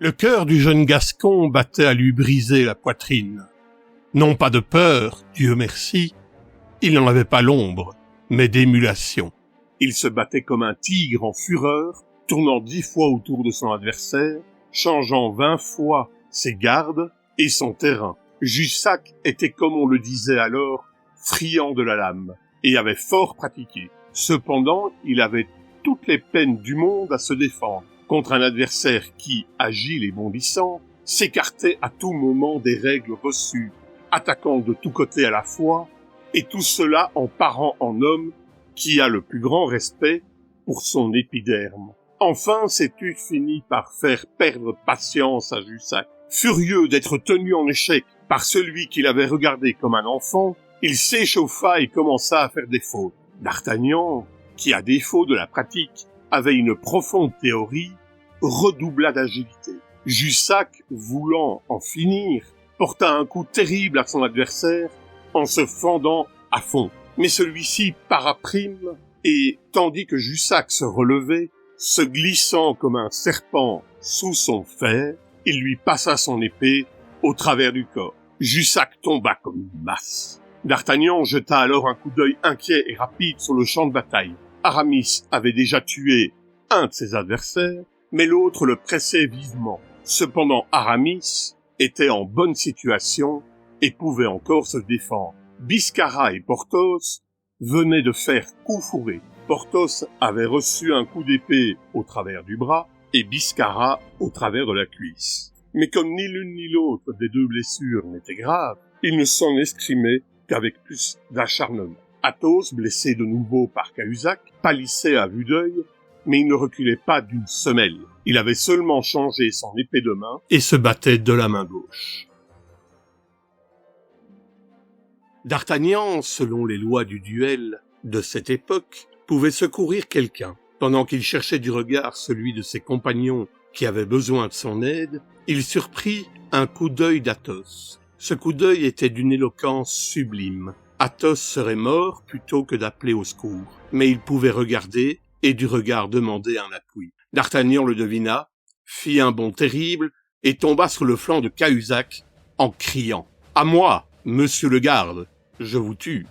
Le cœur du jeune Gascon battait à lui briser la poitrine. Non pas de peur, Dieu merci, il n'en avait pas l'ombre, mais d'émulation. Il se battait comme un tigre en fureur, tournant 10 fois autour de son adversaire, changeant 20 fois ses gardes et son terrain. Jussac était, comme on le disait alors, friand de la lame, et avait fort pratiqué. Cependant, il avait toutes les peines du monde à se défendre contre un adversaire qui, agile et bondissant, s'écartait à tout moment des règles reçues, attaquant de tous côtés à la fois, et tout cela en parant en homme qui a le plus grand respect pour son épiderme. Enfin, Sétu finit par faire perdre patience à Jussac. Furieux d'être tenu en échec par celui qu'il avait regardé comme un enfant, il s'échauffa et commença à faire des fautes. D'Artagnan, qui à défaut de la pratique avait une profonde théorie, redoubla d'agilité. Jussac, voulant en finir, porta un coup terrible à son adversaire en se fendant à fond. Mais celui-ci paraprime et, tandis que Jussac se relevait, se glissant comme un serpent sous son fer, il lui passa son épée au travers du corps. Jussac tomba comme une masse. D'Artagnan jeta alors un coup d'œil inquiet et rapide sur le champ de bataille. Aramis avait déjà tué un de ses adversaires, mais l'autre le pressait vivement. Cependant, Aramis était en bonne situation et pouvait encore se défendre. Biscarat et Porthos venaient de faire coup fourré. Porthos avait reçu un coup d'épée au travers du bras et Biscarat au travers de la cuisse. Mais comme ni l'une ni l'autre des deux blessures n'était grave, ils ne s'en escrimaient qu'avec plus d'acharnement. Athos, blessé de nouveau par Cahusac, pâlissait à vue d'œil, mais il ne reculait pas d'une semelle. Il avait seulement changé son épée de main et se battait de la main gauche. D'Artagnan, selon les lois du duel de cette époque, pouvait secourir quelqu'un. Pendant qu'il cherchait du regard celui de ses compagnons qui avait besoin de son aide, il surprit un coup d'œil d'Athos. Ce coup d'œil était d'une éloquence sublime. Athos serait mort plutôt que d'appeler au secours, mais il pouvait regarder et du regard demander un appui. D'Artagnan le devina, fit un bond terrible et tomba sur le flanc de Cahusac en criant « À moi, monsieur le garde, je vous tue !»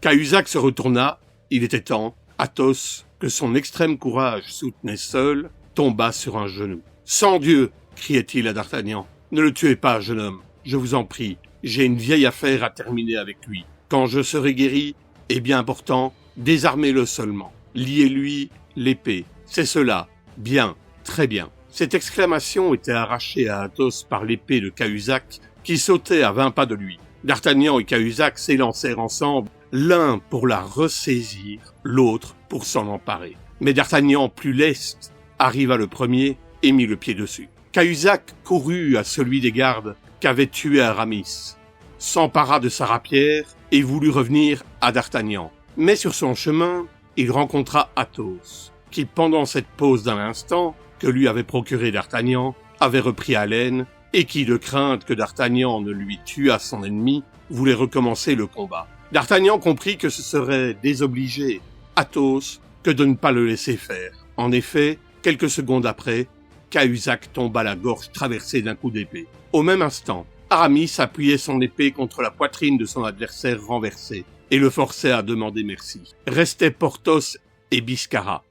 Cahusac se retourna, il était temps. Athos, que son extrême courage soutenait seul, tomba sur un genou. « Sang Dieu !» criait-il à D'Artagnan. « Ne le tuez pas, jeune homme, je vous en prie, j'ai une vieille affaire à terminer avec lui. Quand je serai guéri, et bien important, désarmez-le seulement. Liez-lui l'épée. C'est cela. Bien, très bien. » Cette exclamation était arrachée à Athos par l'épée de Cahusac, qui sautait à 20 pas de lui. D'Artagnan et Cahusac s'élancèrent ensemble, l'un pour la ressaisir, l'autre pour s'en emparer. Mais D'Artagnan, plus leste, arriva le premier et mit le pied dessus. Cahusac courut à celui des gardes qu'avait tué Aramis, s'empara de sa rapière et voulut revenir à D'Artagnan. Mais sur son chemin, il rencontra Athos, qui, pendant cette pause d'un instant que lui avait procuré D'Artagnan, avait repris haleine et qui, de crainte que D'Artagnan ne lui tuât son ennemi, voulait recommencer le combat. D'Artagnan comprit que ce serait désobliger Athos que de ne pas le laisser faire. En effet, quelques secondes après, Cahusac tomba la gorge traversée d'un coup d'épée. Au même instant, Aramis appuyait son épée contre la poitrine de son adversaire renversé et le forçait à demander merci. Restaient Porthos et Biscarat.